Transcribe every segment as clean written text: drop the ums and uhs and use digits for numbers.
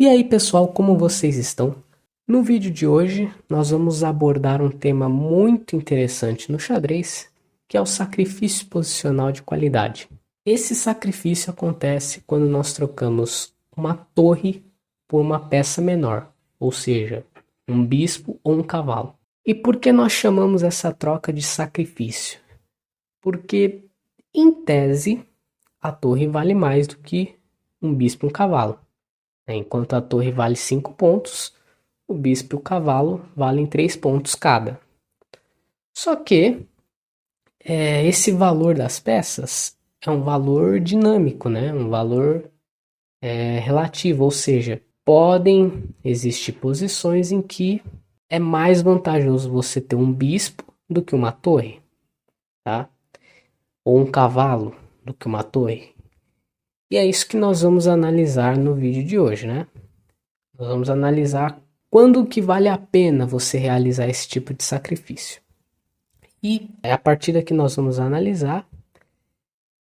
E aí, pessoal, como vocês estão? No vídeo de hoje, nós vamos abordar um tema muito interessante no xadrez, que é o sacrifício posicional de qualidade. Esse sacrifício acontece quando nós trocamos uma torre por uma peça menor, ou seja, um bispo ou um cavalo. E por que nós chamamos essa troca de sacrifício? Porque, em tese, a torre vale mais do que um bispo e um cavalo. Enquanto a torre vale 5 pontos, o bispo e o cavalo valem 3 pontos cada. Só que esse valor das peças é um valor dinâmico, né? Um valor relativo, ou seja, podem existir posições em que é mais vantajoso você ter um bispo do que uma torre, tá? Ou um cavalo do que uma torre. E é isso que nós vamos analisar no vídeo de hoje, né? Nós vamos analisar quando que vale a pena você realizar esse tipo de sacrifício. E a partida que nós vamos analisar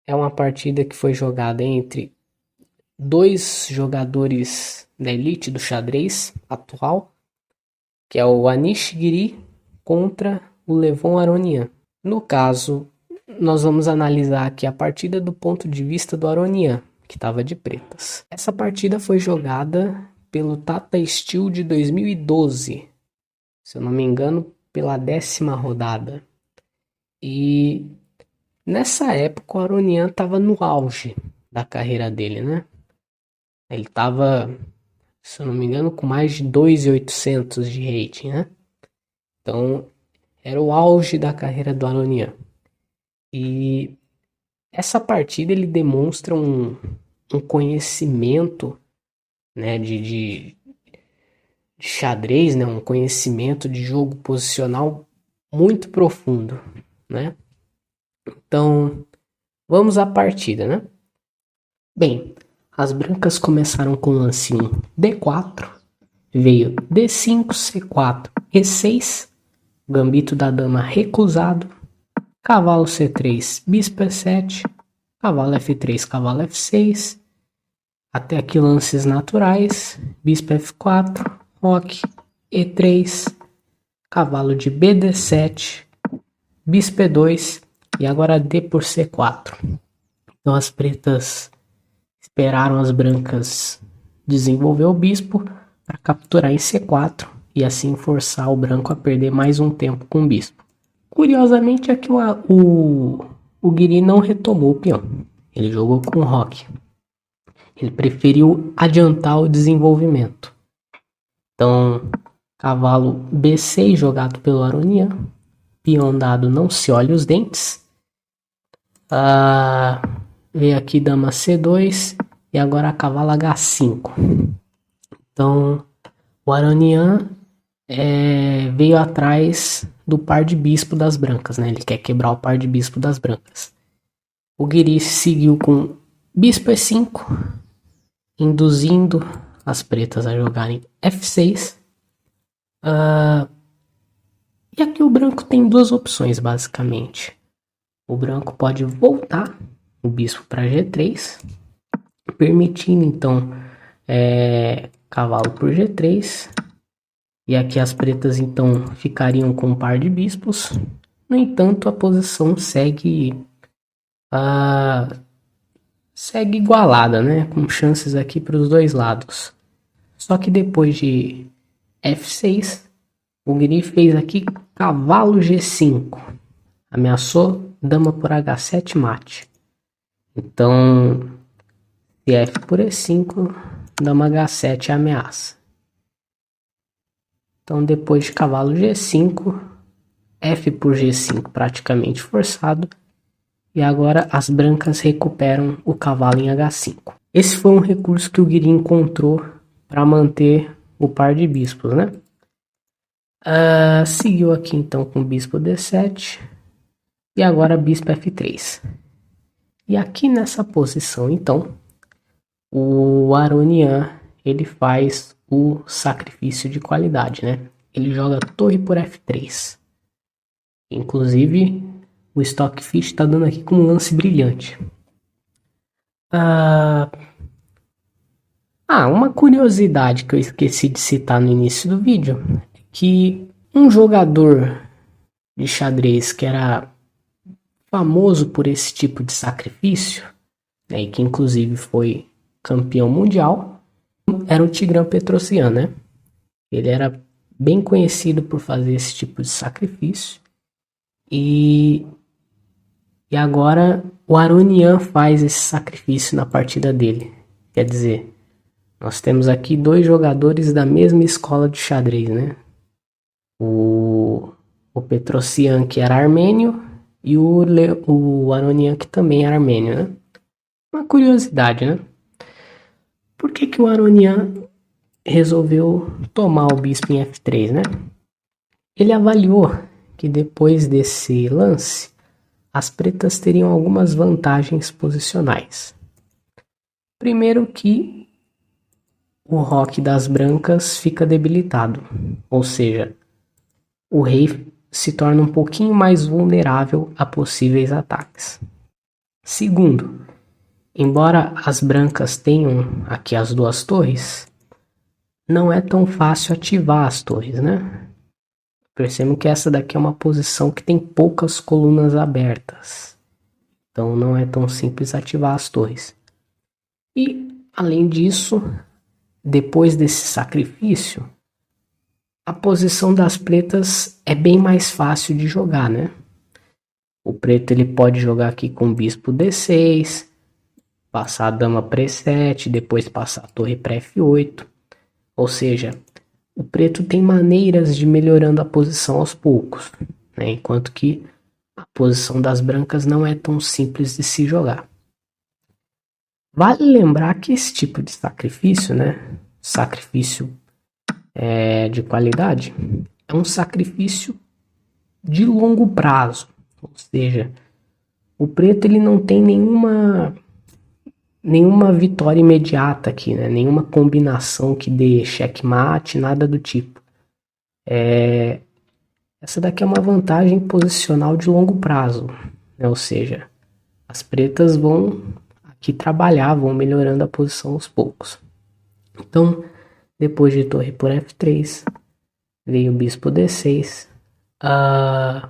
é uma partida que foi jogada entre dois jogadores da elite do xadrez atual, que é o Anish Giri contra o Levon Aronian. No caso, nós vamos analisar aqui a partida do ponto de vista do Aronian, que estava de pretas. Essa partida foi jogada pelo Tata Steel de 2012, se eu não me engano, pela 10ª rodada. E nessa época o Aronian estava no auge da carreira dele, né? Ele estava, se eu não me engano, com mais de 2.800 de rating, né? Então, era o auge da carreira do Aronian. E essa partida ele demonstra um conhecimento, né, de xadrez, né, um conhecimento de jogo posicional muito profundo, né? Então, vamos à partida, né? Bem, as brancas começaram com o lance 1, D4, veio D5, C4, E6, gambito da dama recusado, cavalo C3, bispo E7, cavalo F3, cavalo F6, até aqui lances naturais, bispo F4, roque, E3, cavalo de BD7, bispo E2 e agora D por C4. Então as pretas esperaram as brancas desenvolver o bispo para capturar em C4 e assim forçar o branco a perder mais um tempo com o bispo. Curiosamente, aqui o Guiri não retomou o peão. Ele jogou com o roque. Ele preferiu adiantar o desenvolvimento. Então, cavalo B6 jogado pelo Aronian. Peão dado, não se olha os dentes. Veio aqui dama C2 e agora cavalo H5. Então, o Aronian veio atrás do par de bispo das brancas, né? Ele quer quebrar o par de bispo das brancas. O Guiri seguiu com bispo E5, induzindo as pretas a jogarem F6. E aqui o branco tem duas opções, basicamente. O branco pode voltar o bispo para G3, permitindo então cavalo por G3. E aqui as pretas então ficariam com um par de bispos. No entanto, a posição segue igualada, né? Com chances aqui para os dois lados. Só que depois de F6, o Guiri fez aqui cavalo G5. Ameaçou dama por H7 mate. Então, se F por E5, dama H7 é ameaça. Então, depois de cavalo G5, F por G5 praticamente forçado. E agora as brancas recuperam o cavalo em H5. Esse foi um recurso que o Guiri encontrou para manter o par de bispos, né? Seguiu aqui então com bispo D7. E agora bispo F3. E aqui nessa posição, então, o Aronian ele faz o sacrifício de qualidade, né? Ele joga torre por F3. Inclusive, o Stockfish está dando aqui como um lance brilhante. Uma curiosidade que eu esqueci de citar no início do vídeo é que um jogador de xadrez que era famoso por esse tipo de sacrifício, né, e que inclusive foi campeão mundial, era o Tigran Petrosian, né? Ele era bem conhecido por fazer esse tipo de sacrifício. E agora o Aronian faz esse sacrifício na partida dele. Quer dizer, nós temos aqui dois jogadores da mesma escola de xadrez, né? O Petrosian, que era armênio, e o Aronian, que também era armênio, né? Uma curiosidade, né? Por que o Aronian resolveu tomar o bispo em F3, né? Ele avaliou que depois desse lance, as pretas teriam algumas vantagens posicionais. Primeiro que o roque das brancas fica debilitado, ou seja, o rei se torna um pouquinho mais vulnerável a possíveis ataques. Segundo, embora as brancas tenham aqui as duas torres, não é tão fácil ativar as torres, né? Percebam que essa daqui é uma posição que tem poucas colunas abertas. Então não é tão simples ativar as torres. E, além disso, depois desse sacrifício, a posição das pretas é bem mais fácil de jogar, né? O preto ele pode jogar aqui com o bispo D6, passar a dama para E7, depois passar a torre para F8. Ou seja, o preto tem maneiras de melhorando a posição aos poucos, né? Enquanto que a posição das brancas não é tão simples de se jogar. Vale lembrar que esse tipo de sacrifício, né? Sacrifício de qualidade, é um sacrifício de longo prazo. Ou seja, o preto ele não tem nenhuma vitória imediata aqui, né? Nenhuma combinação que dê checkmate, nada do tipo. Essa daqui é uma vantagem posicional de longo prazo, né? Ou seja, as pretas vão aqui trabalhar, vão melhorando a posição aos poucos. Então, depois de torre por F3, veio o bispo D6, a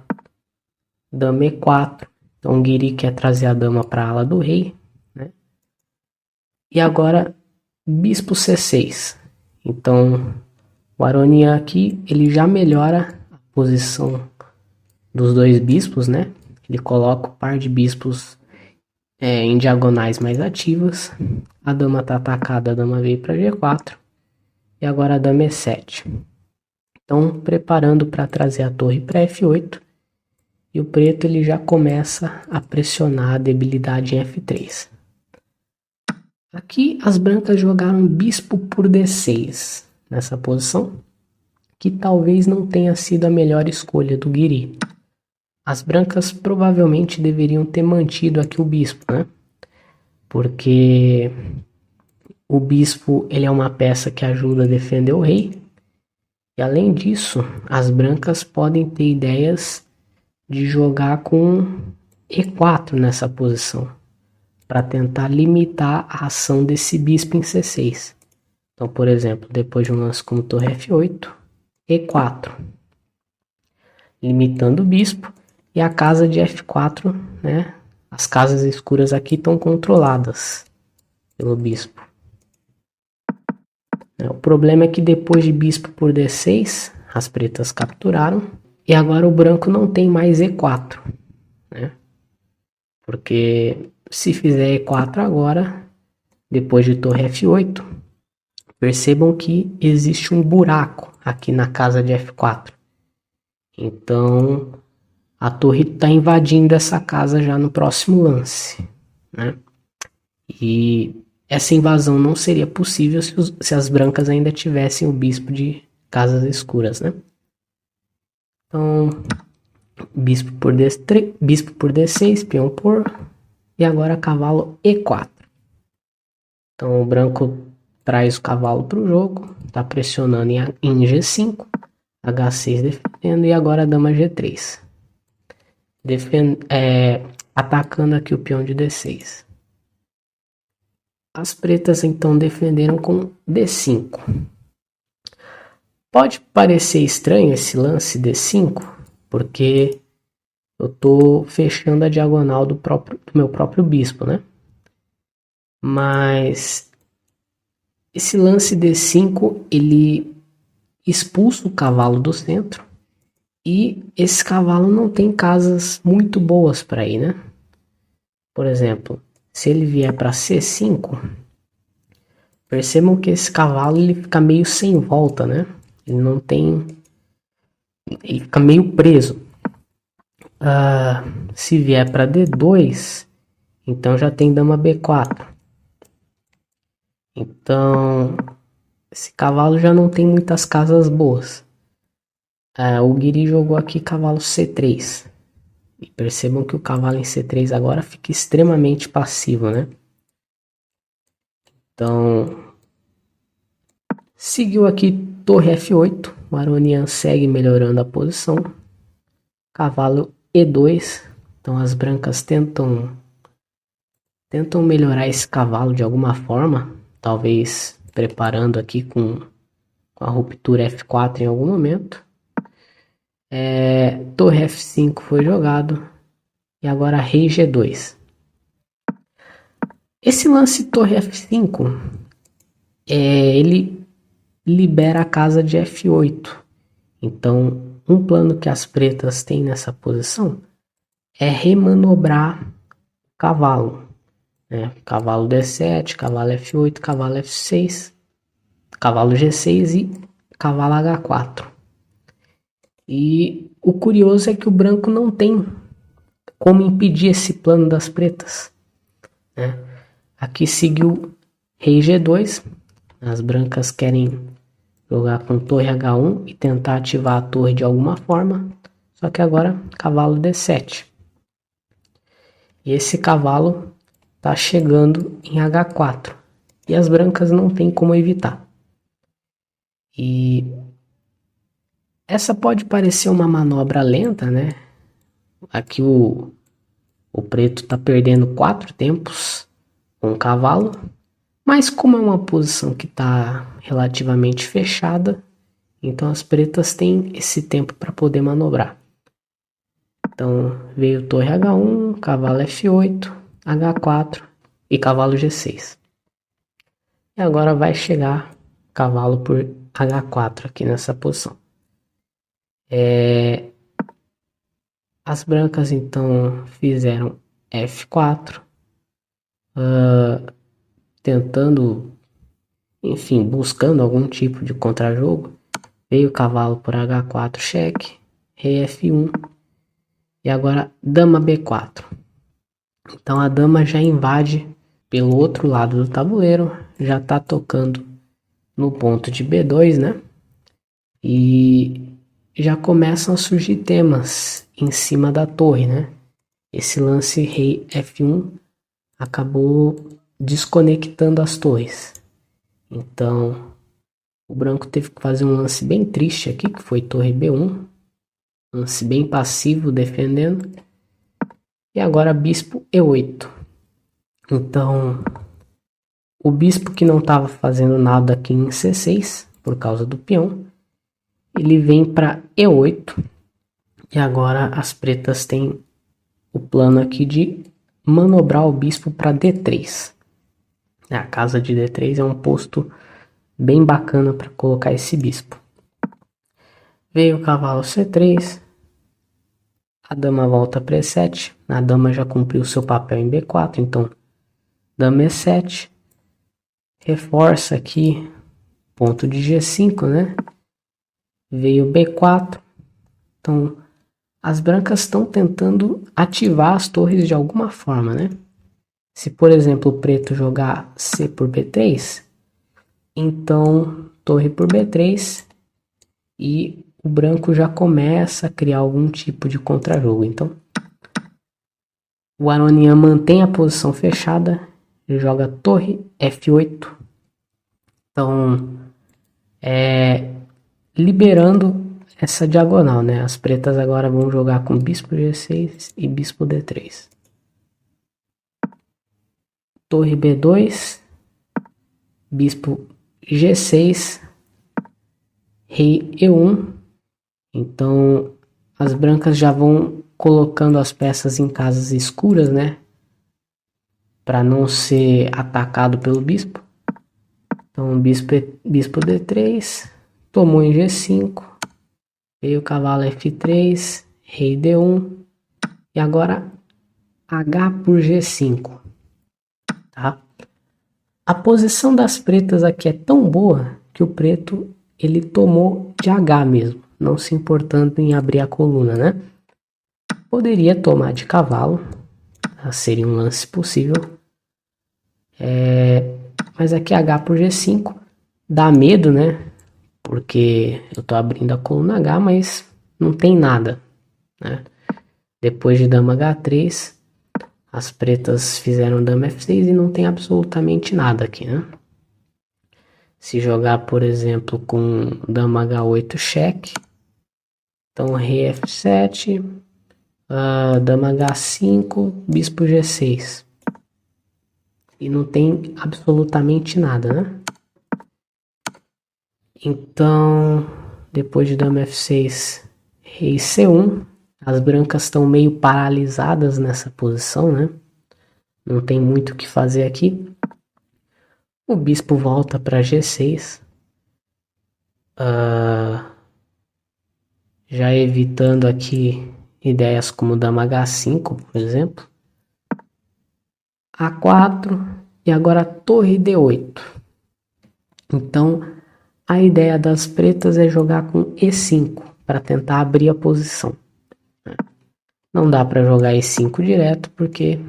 dama E4. Então, o Guiri quer trazer a dama para a ala do rei, né? E agora, bispo C6. Então, o Aronian aqui, ele já melhora a posição dos dois bispos, né? Ele coloca o par de bispos em diagonais mais ativas. A dama está atacada, a dama veio para G4. E agora a dama E7. Então, preparando para trazer a torre para F8. E o preto ele já começa a pressionar a debilidade em F3. Aqui as brancas jogaram bispo por D6 nessa posição, que talvez não tenha sido a melhor escolha do Guiri. As brancas provavelmente deveriam ter mantido aqui o bispo, né? Porque o bispo ele é uma peça que ajuda a defender o rei. E além disso, as brancas podem ter ideias de jogar com E4 nessa posição, para tentar limitar a ação desse bispo em C6. Então, por exemplo, depois de um lance como torre F8, E4, limitando o bispo, e a casa de F4, né? As casas escuras aqui estão controladas pelo bispo. O problema é que depois de bispo por D6, as pretas capturaram, e agora o branco não tem mais E4, né? Porque se fizer E4 agora, depois de torre F8, percebam que existe um buraco aqui na casa de F4. Então, a torre está invadindo essa casa já no próximo lance, né? E essa invasão não seria possível se as brancas ainda tivessem o bispo de casas escuras, né? Então, bispo por D6, peão por, e agora cavalo E4. Então o branco traz o cavalo para o jogo, está pressionando em G5, H6 defendendo, e agora a dama G3. Atacando aqui o peão de D6. As pretas então defenderam com D5. Pode parecer estranho esse lance D5, porque eu estou fechando a diagonal do meu próprio bispo, né? Mas esse lance D5, ele expulsa o cavalo do centro e esse cavalo não tem casas muito boas para ir, né? Por exemplo, se ele vier para C5, percebam que esse cavalo ele fica meio sem volta, né? Ele não tem... Ele fica meio preso. Se vier para D2, então já tem dama B4. Então, esse cavalo já não tem muitas casas boas. O Guiri jogou aqui cavalo C3. E percebam que o cavalo em C3 agora fica extremamente passivo, né? Então, seguiu aqui torre F8. O Aronian segue melhorando a posição. Cavalo E2. Então as brancas tentam melhorar esse cavalo de alguma forma. Talvez preparando aqui com a ruptura F4 em algum momento. Torre F5 foi jogado. E agora rei G2. Esse lance torre F5, ele libera a casa de F8. Então, um plano que as pretas têm nessa posição é remanobrar o cavalo. Cavalo D7, cavalo F8, cavalo F6, cavalo G6 e cavalo H4. E o curioso é que o branco não tem como impedir esse plano das pretas. Aqui seguiu rei G2. As brancas querem jogar com torre H1 e tentar ativar a torre de alguma forma. Só que agora cavalo D7. E esse cavalo está chegando em H4. E as brancas não tem como evitar. E essa pode parecer uma manobra lenta, né? Aqui o preto está perdendo 4 tempos com o cavalo. Mas como é uma posição que está relativamente fechada, então as pretas têm esse tempo para poder manobrar. Então veio torre H1, cavalo F8, H4 e cavalo G6. E agora vai chegar cavalo por H4 aqui nessa posição. As brancas então fizeram F4, tentando, enfim, buscando algum tipo de contrajogo. Veio o cavalo por H4, cheque, rei F1 e agora dama B4. Então a dama já invade pelo outro lado do tabuleiro, já está tocando no ponto de B2, né? E já começam a surgir temas em cima da torre, né? Esse lance rei F1 acabou desconectando as torres. Então, o branco teve que fazer um lance bem triste aqui, que foi torre B1. Lance bem passivo, defendendo. E agora bispo E8. Então, o bispo que não estava fazendo nada aqui em C6, por causa do peão, ele vem para E8. E agora as pretas têm o plano aqui de manobrar o bispo para D3. A casa de D3 é um posto bem bacana para colocar esse bispo. Veio o cavalo C3. A dama volta para E7. A dama já cumpriu seu papel em B4. Então, dama E7. Reforça aqui ponto de G5, né? Veio B4. Então, as brancas estão tentando ativar as torres de alguma forma, né? Se, por exemplo, o preto jogar C por B3, então torre por B3 e o branco já começa a criar algum tipo de contrajogo. Então, o Aronian mantém a posição fechada, ele joga torre F8. Então, liberando essa diagonal, né? As pretas agora vão jogar com bispo G6 e bispo D3. Torre B2, bispo G6, rei E1. Então as brancas já vão colocando as peças em casas escuras, né? Para não ser atacado pelo bispo. Então bispo D3, tomou em G5, veio o cavalo F3, rei D1 e agora H por G5, tá? A posição das pretas aqui é tão boa que o preto ele tomou de H mesmo, não se importando em abrir a coluna, né? Poderia tomar de cavalo, seria um lance possível, mas aqui H por G5 dá medo, né? Porque eu tô abrindo a coluna H, mas não tem nada, né? Depois de dama H3, as pretas fizeram dama F6 e não tem absolutamente nada aqui, né? Se jogar, por exemplo, com dama H8 cheque, então rei F7, dama H5, bispo G6. E não tem absolutamente nada, né? Então, depois de dama F6, rei C1. As brancas estão meio paralisadas nessa posição, né? Não tem muito o que fazer aqui. O bispo volta para G6. Já evitando aqui ideias como dama H5, por exemplo. A4 e agora torre D8. Então, a ideia das pretas é jogar com E5 para tentar abrir a posição. Não dá para jogar E5 direto porque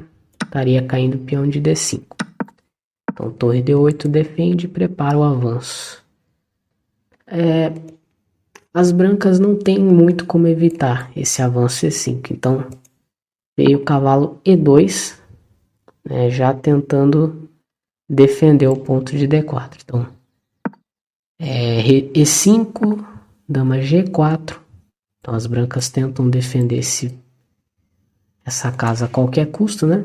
estaria caindo o peão de D5. Então torre D8 defende e prepara o avanço. As brancas não têm muito como evitar esse avanço E5. Então veio o cavalo E2, né, já tentando defender o ponto de D4. Então E5, dama G4. Então as brancas tentam defender essa casa a qualquer custo, né?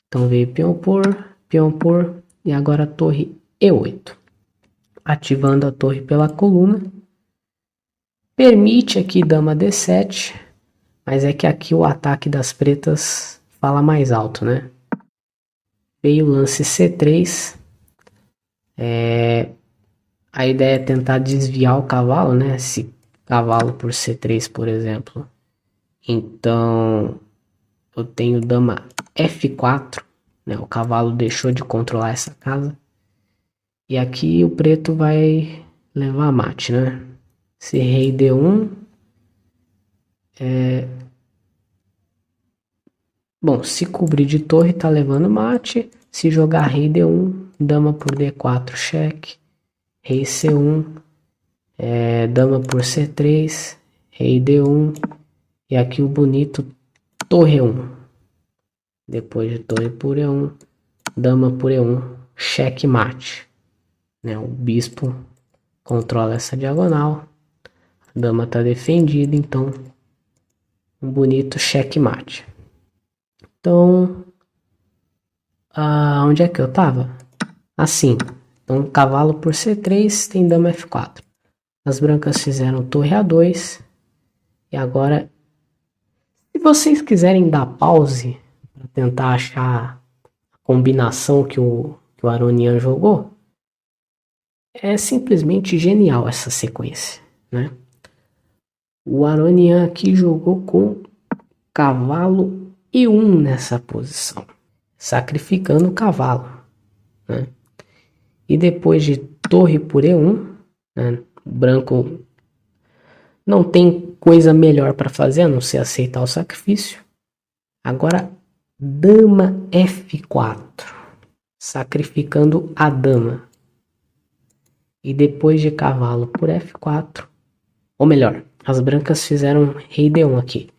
Então veio peão por, e agora torre E8. Ativando a torre pela coluna. Permite aqui dama D7, mas é que aqui o ataque das pretas fala mais alto, né? Veio o lance C3. A ideia é tentar desviar o cavalo, né? Esse cavalo por C3, por exemplo. Então eu tenho dama F4, né? O cavalo deixou de controlar essa casa. E aqui o preto vai levar mate, né? Se rei D1. Bom, se cobrir de torre tá levando mate. Se jogar rei D1, dama por D4 cheque. Rei C1, dama por C3, rei D1. E aqui o bonito torre 1. Depois de torre por E1, dama por E1, cheque mate. Né, o bispo controla essa diagonal. A dama está defendida, então um bonito checkmate. Então, onde é que eu estava? Assim, então cavalo por C3 tem dama F4. As brancas fizeram torre A2. E agora, se vocês quiserem dar pause para tentar achar a combinação que o Aronian jogou, é simplesmente genial essa sequência, né? O Aronian aqui jogou com cavalo E1 nessa posição, sacrificando o cavalo, né? E depois de torre por E1, né, o branco não tem coisa melhor para fazer a não ser aceitar o sacrifício. Agora dama F4, sacrificando a dama. E depois de cavalo por F4, ou melhor, as brancas fizeram rei D1 aqui.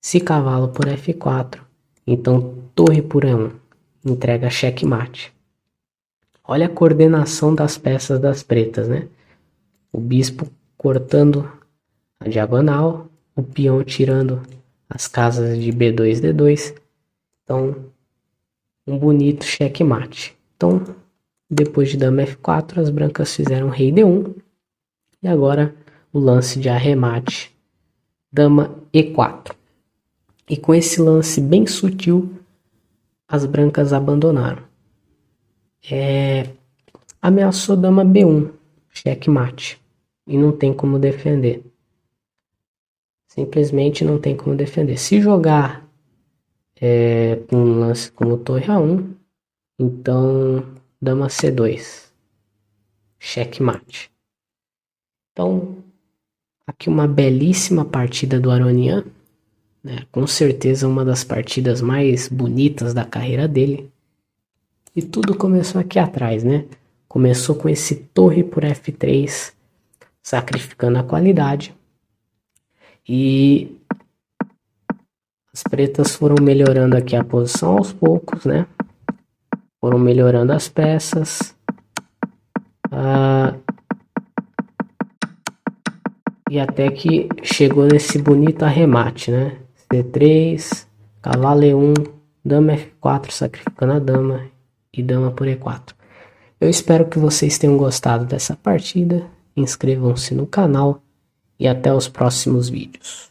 Se cavalo por F4, então torre por E1, entrega checkmate. Olha a coordenação das peças das pretas, né? O bispo cortando a diagonal, o peão tirando as casas de B2, D2. Então, um bonito checkmate. Então, Depois de dama F4, as brancas fizeram rei D1. E agora o lance de arremate, dama E4. E com esse lance bem sutil, as brancas abandonaram. Ameaçou dama B1, checkmate. E não tem como defender. Simplesmente não tem como defender. Se jogar um lance como torre A1, então dama C2, checkmate. Então, aqui uma belíssima partida do Aronian, né? Com certeza uma das partidas mais bonitas da carreira dele. E tudo começou aqui atrás, né? Começou com esse torre por F3, sacrificando a qualidade. E as pretas foram melhorando aqui a posição aos poucos, né? Foram melhorando as peças. E até que chegou nesse bonito arremate, né? C3, cavalo E1, dama F4, sacrificando a dama e dama por E4. Eu espero que vocês tenham gostado dessa partida. Inscrevam-se no canal e até os próximos vídeos.